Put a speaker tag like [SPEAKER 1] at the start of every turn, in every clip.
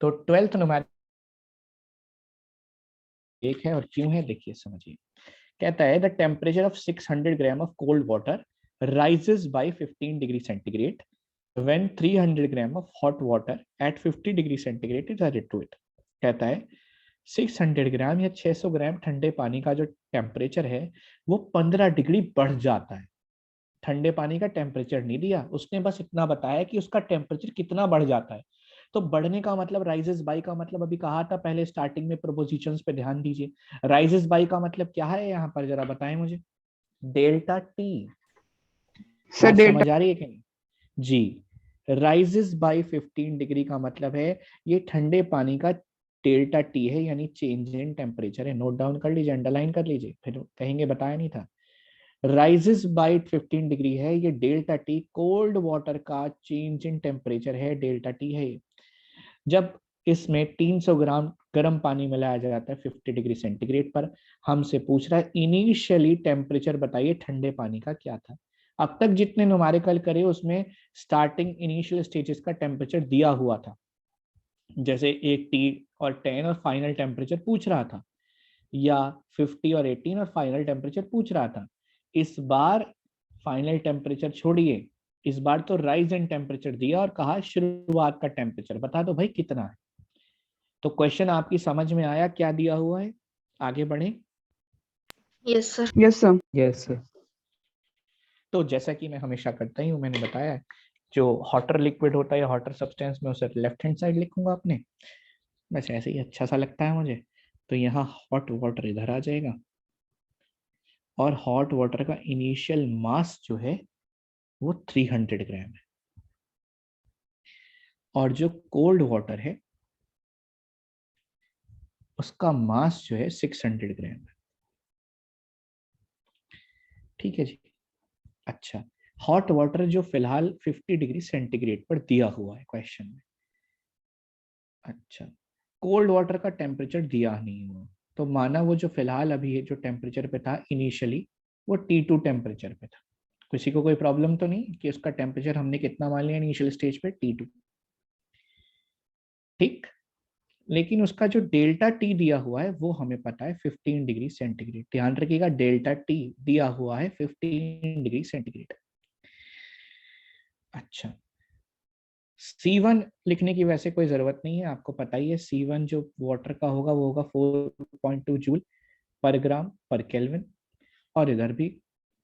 [SPEAKER 1] तो 12th numeric एक है और क्यों है देखिए समझिए। कहता है the temperature of 600 gram of cold water rises by 15 degree centigrade when 300 gram of hot water at 50 degree centigrade is added to it। कहता है 600 ग्राम या 600 ग्राम ठंडे पानी का जो टेम्परेचर है वो 15 डिग्री बढ़ जाता है। ठंडे पानी का टेम्परेचर नहीं दिया उसने, बस इतना बताया कि उसका टेम्परेचर कितना बढ़ जाता है। तो बढ़ने का मतलब राइजेस बाय का मतलब अभी कहा था पहले स्टार्टिंग में, प्रोपोजिशंस पे ध्यान दीजिए। राइजेस बाय का मतलब क्या है यहाँ पर, जरा बताएं मुझे। Delta T.
[SPEAKER 2] सर
[SPEAKER 1] बात
[SPEAKER 2] डेल्टा।
[SPEAKER 1] समझ आ रही है कि नहीं जी। राइजेस बाय 15 डिग्री का मतलब है ये ठंडे पानी का डेल्टा टी है, यानी चेंज इन टेम्परेचर है। नोट डाउन कर लीजिए, अंडरलाइन कर लीजिए, फिर कहेंगे बताया नहीं था। राइजेस बाय 15 डिग्री है ये डेल्टा टी, कोल्ड वाटर का चेंज इन टेम्परेचर है, डेल्टा टी है। जब इसमें 300 ग्राम गर्म पानी मिलाया जाता है 50 डिग्री सेंटीग्रेड पर, हमसे पूछ रहा है इनिशियली टेम्परेचर बताइए ठंडे पानी का क्या था। अब तक जितने न्यूमेरिकल करे उसमें स्टार्टिंग इनिशियल स्टेजेस का टेम्परेचर दिया हुआ था, जैसे 80 और 10 और फाइनल टेम्परेचर पूछ रहा था, या 50 और 18 और फाइनल टेम्परेचर पूछ रहा था। इस बार फाइनल टेम्परेचर छोड़िए, इस बार तो राइज इन टेम्परेचर दिया और कहा शुरुआत का टेम्परेचर बता दो भाई कितना है। तो क्वेश्चन आपकी समझ में आया क्या दिया हुआ है, आगे बढ़े।
[SPEAKER 3] Yes sir.
[SPEAKER 2] Yes sir.
[SPEAKER 1] Yes sir. तो जैसा कि मैं हमेशा करता ही हूँ, मैंने बताया है, जो हॉटर लिक्विड होता है या हॉटर सब्सटेंस में उसे लेफ्ट हैंड साइड लिखूंगा अपने, बस ऐसे ही अच्छा सा लगता है मुझे। तो यहाँ हॉट वाटर इधर आ जाएगा और हॉट वाटर का इनिशियल मास जो है वो 300 ग्राम है, और जो कोल्ड वाटर है उसका मास जो है 600 ग्राम है। ठीक है जी। अच्छा, हॉट वाटर जो फिलहाल 50 डिग्री सेंटीग्रेड पर दिया हुआ है क्वेश्चन में। अच्छा, कोल्ड वाटर का टेम्परेचर दिया नहीं हुआ, तो माना वो जो फिलहाल अभी जो टेम्परेचर पे था इनिशियली वो T2 टेम्परेचर पे था। किसी को कोई प्रॉब्लम तो नहीं कि उसका टेम्परेचर हमने कितना मान लिया इनिशियल स्टेज पे, T2। ठीक। लेकिन उसका जो डेल्टा टी दिया हुआ है वो हमें पता है 15 डिग्री सेंटीग्रेड। ध्यान रखिएगा डेल्टा टी दिया हुआ है 15 डिग्री सेंटीग्रेड। अच्छा, C1 लिखने की वैसे कोई जरूरत नहीं है, आपको पता ही है C1 जो वाटर का होगा वो होगा 4.2 जूल पर ग्राम पर केल्विन, और इधर भी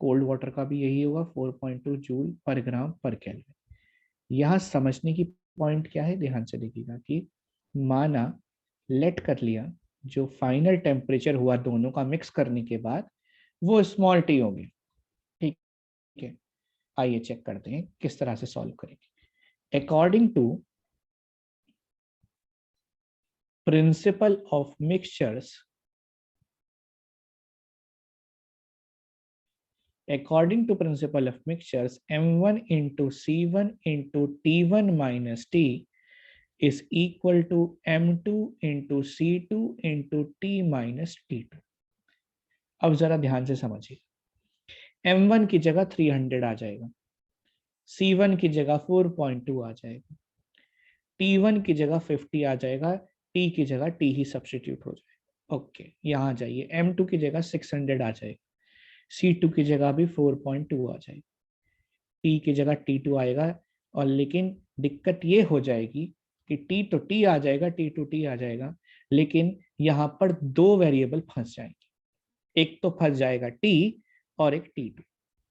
[SPEAKER 1] कोल्ड वाटर का भी यही होगा 4.2 जूल पर ग्राम पर केल्विन। यहाँ समझने की पॉइंट क्या है, ध्यान से देखिएगा कि माना लेट कर लिया जो फाइनल टेम्परेचर हुआ दोनों का मिक्स करने के बाद वो स्मॉल टी हो गया। ठीक है, आइए चेक करते हैं किस तरह से सॉल्व करेंगे। According to principle of mixtures, according to principle of mixtures, m1 into c1 into t1 minus t is equal to m2 into c2 into t minus t2। अब जरा ध्यान से समझिए, m1 की जगह 300 आ जाएगा, c1 की जगह 4.2 आ जाएगा, t1 की जगह 50 आ जाएगा, t की जगह t ही सब्स्टिट्यूट हो जाएगा। ओके, यहाँ जाइए, m2 की जगह 600 आ जाएगा, c2 की जगह भी 4.2 आ जाएगा, टी की जगह T2 आएगा। और लेकिन दिक्कत ये हो जाएगी कि टी तो टी आ जाएगा, T2 T आ जाएगा, लेकिन यहाँ पर दो वेरिएबल फंस जाएंगे, एक तो फंस जाएगा टी और एक T2।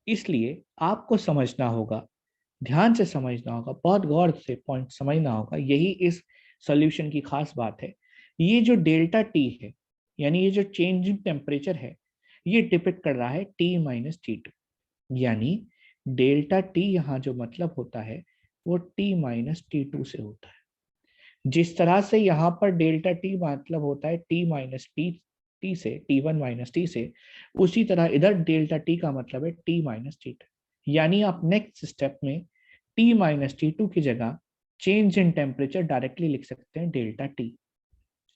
[SPEAKER 1] इसलिए आपको समझना होगा, ध्यान से समझना होगा, बहुत गौर से पॉइंट समझना होगा, यही इस सॉल्यूशन की खास बात है। ये जो डेल्टा टी है, यानी ये जो चेंज इन टेम्परेचर है, ये डिपेंड कर रहा है T माइनस T2, यानी डेल्टा टी यहाँ जो मतलब होता है वो T माइनस T2 से होता है। जिस तरह से यहाँ पर डेल्टा टी मतलब होता है T माइनस टी से, T1 माइनस टी से, उसी तरह इधर डेल्टा टी का मतलब है T माइनस T2। यानी आप नेक्स्ट स्टेप में T माइनस T2 की जगह चेंज इन टेम्परेचर डायरेक्टली लिख सकते हैं डेल्टा टी।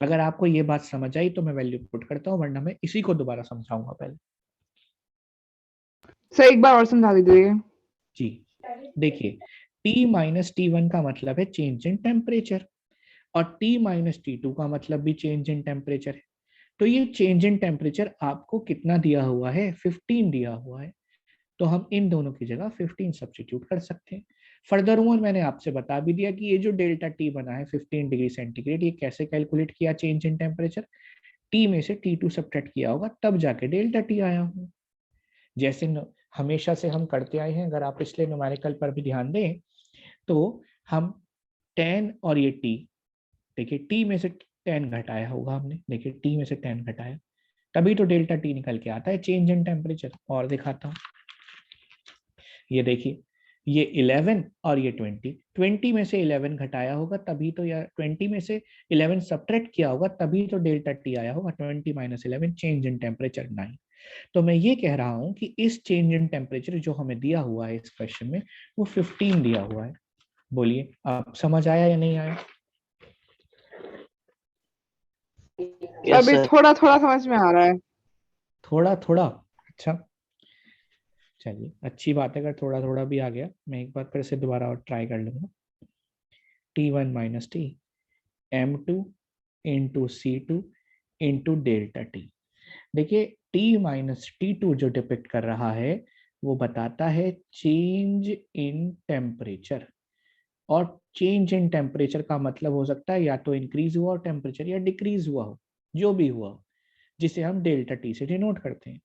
[SPEAKER 1] अगर आपको ये बात समझ आई तो मैं वैल्यू पुट करता हूँ, वरना मैं इसी को दोबारा समझाऊंगा पहले।
[SPEAKER 2] सर एक बार और समझा दीजिए।
[SPEAKER 1] जी देखिए, T माइनस T1 का मतलब है चेंज इन टेम्परेचर, और T माइनस T2 का मतलब भी चेंज इन टेम्परेचर है। तो ये चेंज इन टेम्परेचर आपको कितना दिया हुआ है, 15 दिया हुआ है। तो हम इन दोनों की जगह 15 सब्स्टिट्यूट कर सकते हैं। फर्दर मोर मैंने आपसे बता भी दिया कि ये जो डेल्टा टी बना है 15 डिग्री सेंटीग्रेड, ये कैसे कैलकुलेट किया चेंज इन टेम्परेचर, टी में से T2 सब्ट्रैक्ट किया होगा तब जाके डेल्टा टी आया होगा। जैसे हमेशा से हम करते आए हैं, अगर आप पिछले न्यूमेरिकल पर भी ध्यान दें तो हम 10 और ये टी, देखिए टी में से 10 घटाया होगा हमने, देखिए टी में से 10 घटाया, तभी तो डेल्टा टी निकल के आता है चेंज इन टेम्परेचर। और दिखाता हूँ, ये देखिए ये 11 और ये 20 में से 11 घटाया होगा तभी तो, या 20 में से 11 सब्ट्रैक्ट किया होगा तभी तो डेल्टा टी आया होगा। 20 माइनस 11 चेंज इन टेम्परेचर 9। तो मैं ये कह रहा हूं कि इस चेंज इन टेम्परेचर जो हमें दिया हुआ है इस क्वेश्चन में, वो 15 दिया हुआ है। बोलिए आप समझ आया या नहीं आया?
[SPEAKER 2] अभी थोड़ा थोड़ा समझ में आ रहा है।
[SPEAKER 1] थोड़ा थोड़ा, अच्छा चलिए अच्छी बात है। अगर थोड़ा थोड़ा भी आ गया, मैं एक बार फिर से दोबारा और ट्राई कर लूंगा। T1 minus T M2 into C2 into delta T. देखिए T माइनस T2 जो डिपिक्ट कर रहा है वो बताता है चेंज इन टेम्परेचर, और चेंज इन टेम्परेचर का मतलब हो सकता है या तो इंक्रीज हुआ हो टेम्परेचर या डिक्रीज हुआ हो, जो भी हुआ हो, जिसे हम डेल्टा टी से डिनोट करते हैं।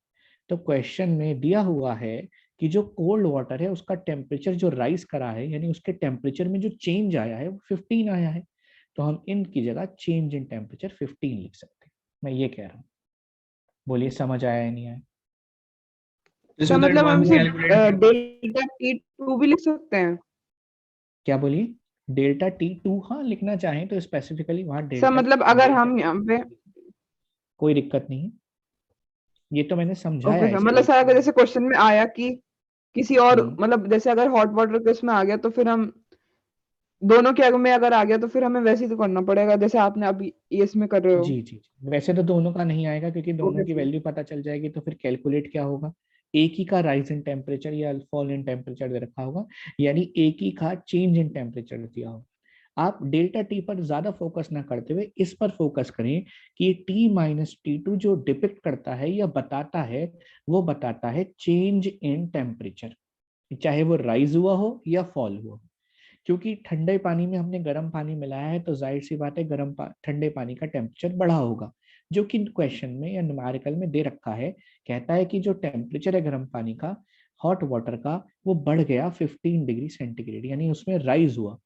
[SPEAKER 1] तो क्वेश्चन में दिया हुआ है कि जो कोल्ड वाटर है उसका टेम्परेचर जो राइज करा है, यानी उसके टेम्परेचर में जो चेंज आया है वो 15 आया है। तो हम इनकी जगह चेंज इन टेम्परेचर 15 लिख सकते हैं। मैं ये कह रहा हूँ, बोलिए समझ आया या नहीं आया?
[SPEAKER 2] इसका मतलब हम सिर्फ डेल्टा T2 भी लिख सकते हैं।
[SPEAKER 1] क्या बोलिए? डेल्टा T2 हाँ लिखना चाहें तो स्पेसिफिकली वहां
[SPEAKER 2] सर
[SPEAKER 1] डेल्टा,
[SPEAKER 2] मतलब अगर हम यहाँ पे,
[SPEAKER 1] कोई दिक्कत नहीं है, ये तो मैंने समझाया
[SPEAKER 2] ओके
[SPEAKER 1] है
[SPEAKER 2] सर,
[SPEAKER 1] इसके
[SPEAKER 2] मतलब
[SPEAKER 1] लिए।
[SPEAKER 2] सर अगर जैसे क्वेश्चन में आया कि किसी और,
[SPEAKER 1] हम्म,
[SPEAKER 2] मतलब जैसे अगर हॉट वाटर के उसमें आ गया तो फिर हम दोनों के आगे में अगर आ गया तो फिर हमें वैसे ही तो करना पड़ेगा जैसे आपने अभी ये इसमें कर रहे हो।
[SPEAKER 1] जी जी जी, वैसे तो दोनों का नहीं आएगा क्योंकि दोनों
[SPEAKER 2] ओके
[SPEAKER 1] की
[SPEAKER 2] सर।
[SPEAKER 1] वैल्यू पता चल जाएगी, तो फिर कैलकुलेट क्या होगा, एक ही का राइज इन टेम्परेचर या फॉल इन टेम्परेचर दे रखा होगा, यानी एक ही का चेंज इन टेम्परेचर दिया होगा। आप डेल्टा टी पर ज्यादा फोकस ना करते हुए इस पर फोकस करें कि ये T माइनस T2 जो डिपिक्ट करता है या बताता है, वो बताता है चेंज इन टेम्परेचर, चाहे वो राइज हुआ हो या फॉल हुआ हो। क्योंकि ठंडे पानी में हमने गर्म पानी मिलाया है तो जाहिर सी बात है ठंडे पानी का टेम्परेचर बढ़ा होगा, जो कि क्वेश्चन में या न्यूमेरिकल में दे रखा है। कहता है कि जो टेम्परेचर है गर्म पानी का, हॉट वाटर का, वो बढ़ गया 15 डिग्री सेंटीग्रेड, यानी उसमें राइज हुआ।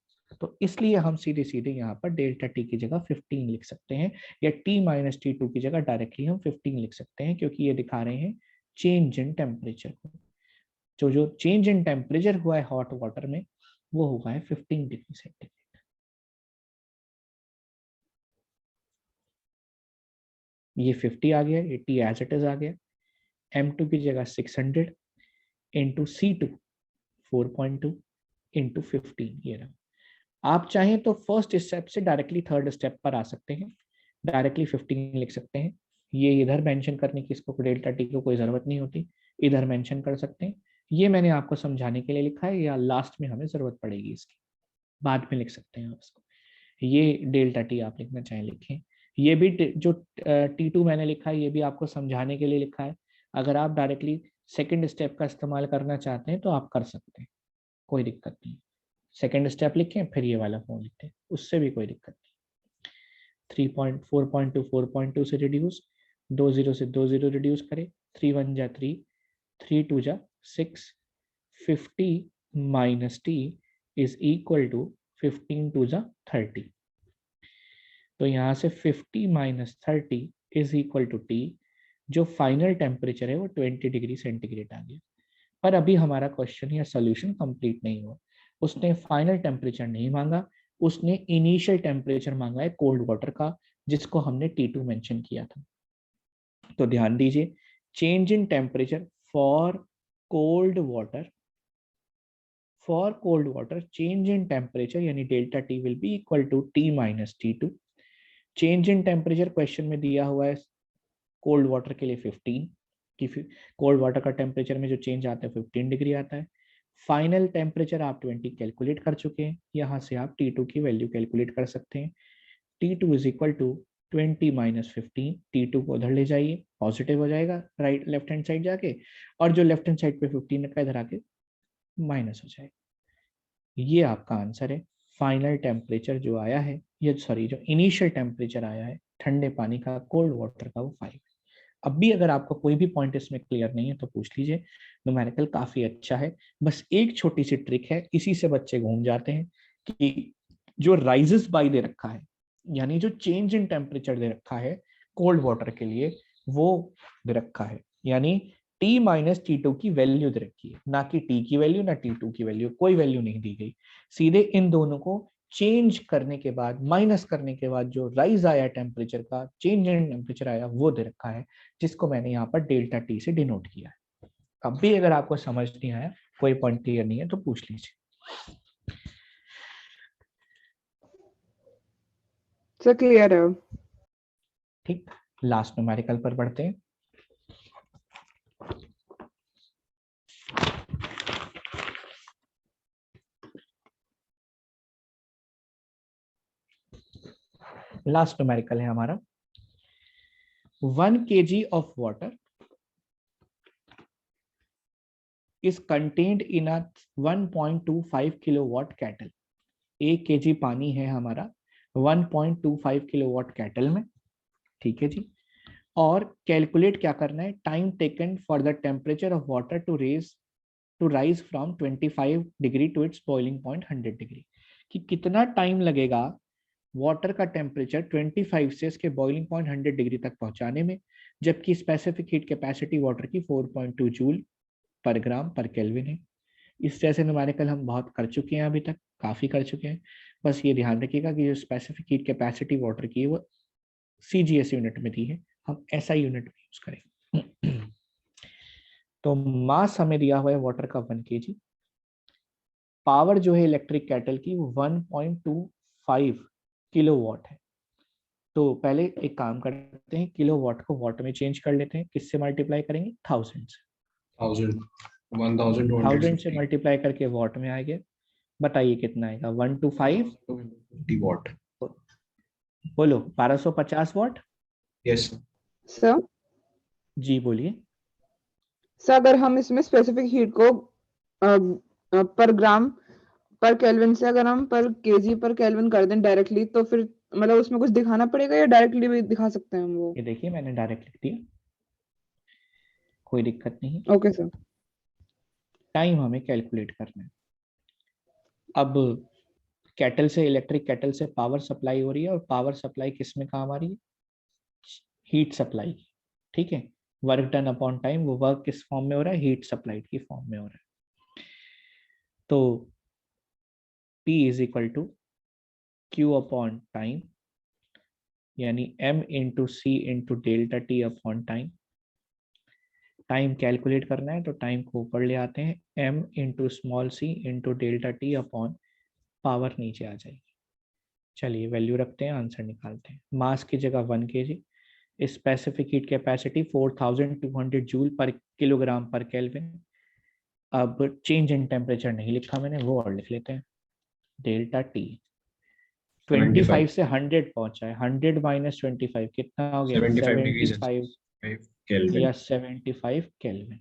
[SPEAKER 1] तो इसलिए हम सीधे सीधे यहाँ पर डेल्टा टी की जगह 15 लिख सकते हैं, या T माइनस T2 की जगह डायरेक्टली हम 15 लिख सकते हैं, क्योंकि ये दिखा रहे हैं चेंज इन टेम्परेचर को। जो चेंज इन टेम्परेचर हुआ है हॉट वाटर में, वो हुआ है 15 डिग्री सेंटीग्रेड। ये 50 आ गया, ये टी एज इट इज आ गया। M2 की जगह 600 इंटू C2 4.2 इंटू 15, ये रहा। आप चाहें तो फर्स्ट स्टेप से डायरेक्टली थर्ड स्टेप पर आ सकते हैं, डायरेक्टली 15 लिख सकते हैं। ये इधर मेंशन करने की इसको डेल्टा टी को कोई जरूरत नहीं होती, इधर मेंशन कर सकते हैं। ये मैंने आपको समझाने के लिए लिखा है, या लास्ट में हमें जरूरत पड़ेगी इसकी, बाद में लिख सकते हैं आप इसको। ये डेल्टा टी आप लिखना चाहें लिखें। ये भी जो T2 मैंने लिखा है ये भी आपको समझाने के लिए लिखा है। अगर आप डायरेक्टली सेकंड स्टेप का इस्तेमाल करना चाहते हैं तो आप कर सकते हैं, कोई दिक्कत नहीं। सेकंड स्टेप लिखें फिर ये वाला फॉर्म लिखते हैं, उससे भी कोई दिक्कत नहीं। 3.4.2 4.2 से रिड्यूस, 20 से 20 रिड्यूस करें, 3 1 जा 3, 3 2 जा 6, 50 minus T is equal to 15 2 जा 30। तो यहाँ से 50 minus 30 is equal to T, जो फाइनल टेम्परेचर है वो 20 डिग्री सेंटीग्रेड आ गया। पर अभी हमारा क्वेश्चन या सोल्यूशन कंप्लीट नहीं हुआ। उसने फाइनल टेम्परेचर नहीं मांगा, उसने इनिशियल टेम्परेचर मांगा है कोल्ड वाटर का, जिसको हमने T2 मेंशन किया था। तो ध्यान दीजिए, change in temperature for cold water, for cold water change in temperature यानी delta T will be equal to T minus T2। Change in temperature question में दिया हुआ है कोल्ड वाटर के लिए 15, कि कोल्ड वाटर का टेम्परेचर में जो चेंज आता है 15 डिग्री आता है। फाइनल टेम्परेचर आप 20 कैलकुलेट कर चुके हैं, यहाँ से आप T2 की वैल्यू कैलकुलेट कर सकते हैं। T2 is equal to 20 minus 15, T2 को उधर ले जाइए, पॉजिटिव हो जाएगा राइट लेफ्ट हैंड साइड जाके, और जो लेफ्ट हैंड साइड पे 15 रखा है इधर आके माइनस हो जाएगा। ये आपका आंसर है। फाइनल टेम्परेचर जो आया है, ये सॉरी जो इनिशियल टेम्परेचर आया है ठंडे पानी का, कोल्ड वाटर का, वो 5 है। अब भी अगर आपको कोई भी पॉइंट इसमें क्लियर नहीं है तो पूछ लीजिए, न्यूमेरिकल काफी अच्छा है। बस एक छोटी सी ट्रिक है, इसी से बच्चे घूम जाते हैं कि जो राइजेस बाय दे रखा है, यानी जो चेंज इन टेम्परेचर दे रखा है कोल्ड वाटर के लिए, वो दे रखा है, यानी T माइनस T2 की वैल्यू दे रखी है, ना कि T की वैल्यू ना T2 की वैल्यू, कोई वैल्यू नहीं दी गई। सीधे इन दोनों को चेंज करने के बाद, माइनस करने के बाद जो राइज आया टेम्परेचर का, चेंज इन टेम्परेचर आया, वो दे रखा है, जिसको मैंने यहाँ पर डेल्टा टी से डिनोट किया है। अब भी अगर आपको समझ नहीं आया, कोई पॉइंट क्लियर नहीं है तो पूछ लीजिए।
[SPEAKER 2] सर क्लियर है।
[SPEAKER 1] ठीक, लास्ट न्यूमेरिकल पर बढ़ते हैं। लास्ट न्यूमेरिकल है हमारा 1 kg of water is contained in a 1.25 kilowatt kettle। 1 kg पानी है हमारा 1.25 किलोवाट केटल में, ठीक है जी। और कैलकुलेट क्या करना है, time taken for the temperature of water to rise from 25 degree to its boiling point 100 degree, कि कितना टाइम लगेगा वाटर का टेम्परेचर 25 से इसके बॉइलिंग पॉइंट 100 डिग्री तक पहुंचाने में, जबकि स्पेसिफिक हीट कैपेसिटी वाटर की 4.2 जूल पर ग्राम पर केल्विन है। इस जैसे न्यूमेरिकल हम बहुत कर चुके हैं, अभी तक काफी कर चुके हैं। बस ये ध्यान रखिएगा कि जो स्पेसिफिक हीट कैपेसिटी वाटर की है वो CGS यूनिट में दी है, हम SI यूनिट में यूज करेंगे। तो मास हमें दिया हुआ है वाटर का 1 kg, पावर जो है इलेक्ट्रिक कैटल की वो 1.25 किलोवाट है। तो पहले एक काम करते हैं, किलोवाट को वाट में चेंज कर लेते हैं, किससे मल्टीप्लाई करेंगे, 1000 से। 1000 से मल्टीप्लाई करके वाट में आएगा, बताइए कितना आएगा, 125
[SPEAKER 4] वाट।
[SPEAKER 1] बोलो 1250 वाट।
[SPEAKER 4] यस
[SPEAKER 2] सर
[SPEAKER 1] जी बोलिए।
[SPEAKER 2] सर अगर हम इसमें स्पेसिफिक हीट को पर ग्राम पर केल्विन से अगर हम पर केजी पर केल्विन कर दें डायरेक्टली, तो फिर मतलब उसमें कुछ दिखाना पड़ेगा या डायरेक्टली भी दिखा सकते हैं हम वो?
[SPEAKER 1] ये देखिए मैंने डायरेक्ट लिख दिया, कोई दिक्कत नहीं।
[SPEAKER 2] Okay sir.
[SPEAKER 1] टाइम हमें कैलकुलेट करना है। अब कैटल से, इलेक्ट्रिक कैटल से पावर सप्लाई हो रही है, और पावर सप्लाई किस में काम आ रही है, हीट सप्लाई की, ठीक है। वर्क डन अपॉन टाइम, वो वर्क किस फॉर्म में हो रहा है, हीट सप्लाइड की फॉर्म में हो रहा है। तो P is equal to Q upon time, यानी M into C into delta T upon time. Time calculate करना है तो टाइम को ऊपर ले आते हैं, M into small C into delta T upon power नीचे आ जाएगी। चलिए वैल्यू रखते हैं, आंसर निकालते हैं। मास की जगह 1 kg, specific heat capacity 4200 joule पर किलोग्राम पर केल्विन। अब चेंज इन टेम्परेचर नहीं लिखा मैंने, वो और लिख लेते हैं, डेल्टा टी 25 से 100 पहुंचा है, 100 माइनस 25 कितना हो गया, 75 या 75 kelvin.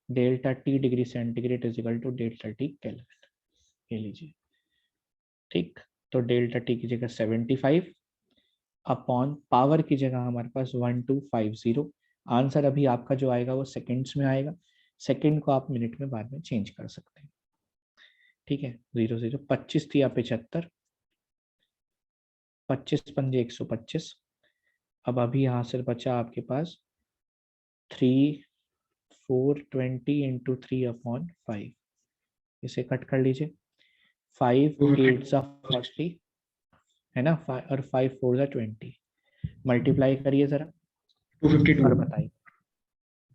[SPEAKER 1] Delta T degree centigrade is equal to delta T kelvin, ये लीजिए। ठीक, तो डेल्टा टी की जगह 75 अपॉन पावर की जगह हमारे पास 1250। आंसर अभी आपका जो आएगा वो सेकंड्स में आएगा, सेकंड को आप मिनट में बाद में चेंज कर सकते हैं, ठीक है। 00 25 थी या 75, 25 पंजे 125। अब अभी यहाँ से बचा आपके पास 3 420 इंटू 3 अपॉन 5, इसे कट कर लीजिए, 5 8 40 है ना, और 5 4 20, मल्टीप्लाई करिए जरा
[SPEAKER 4] 252
[SPEAKER 1] और बताइए।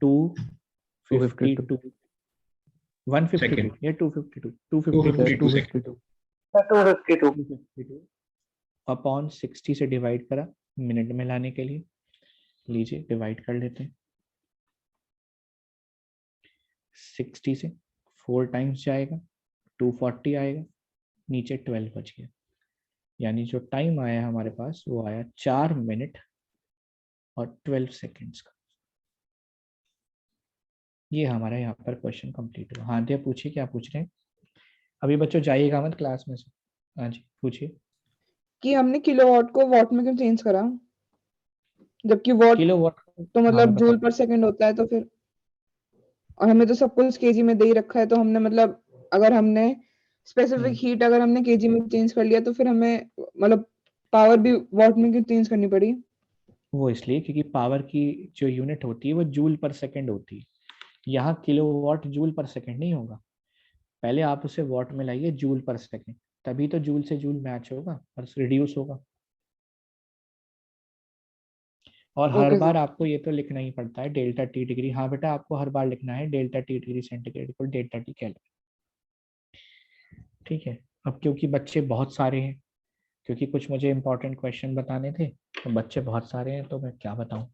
[SPEAKER 1] 252 152 या 252 252 अपॉन 60 से डिवाइड करा मिनट में लाने के लिए, लीजिए डिवाइड कर लेते हैं। 60 से 4 टाइम्स जाएगा 240 आएगा, नीचे 12 बच गया। यानी जो टाइम आया हमारे पास वो आया 4 मिनट और 12 सेकेंड्स का। ये हमारा यहाँ पर क्वेश्चन कंप्लीट हुआ। हाँ दिया पूछिए, क्या पूछ रहे हैं? अभी बच्चों जाइएगा मत क्लास में से। हाँ जी पूछिए।
[SPEAKER 2] कि हमने किलोवाट को वॉट में क्यों चेंज करा, जबकि वॉट
[SPEAKER 1] किलोवाट,
[SPEAKER 2] तो
[SPEAKER 1] हाँ मैं
[SPEAKER 2] मतलब जूल
[SPEAKER 1] बताता
[SPEAKER 2] पर सेकंड होता है, तो फिर और हमें तो सब कुछ केजी में दे ही रखा है, तो हमने मतलब अगर हमने स्पेसिफिक हीट अगर हमने केजी में चेंज कर लिया तो फिर हमें मतलब पावर भी वॉट में क्यों चेंज करनी पड़ी?
[SPEAKER 1] हूँ। वो इसलिए क्योंकि पावर की जो यूनिट होती है वो जूल पर सेकंड होती है। यहाँ किलोवाट जूल पर सेकंड नहीं होगा, पहले आप उसे वॉट में लाइए जूल पर सेकंड, तभी तो जूल से जूल मैच होगा और रिड्यूस होगा। और हर
[SPEAKER 2] ओके
[SPEAKER 1] बार
[SPEAKER 2] सर।
[SPEAKER 1] आपको ये तो लिखना ही पड़ता है डेल्टा टी डिग्री। हाँ बेटा आपको हर बार लिखना है delta T degree centigrade equal delta T kelvin. ठीक है। अब क्योंकि बच्चे बहुत सारे हैं, क्योंकि कुछ मुझे इंपॉर्टेंट क्वेश्चन बताने थे, तो बच्चे बहुत सारे हैं तो मैं क्या बताऊं।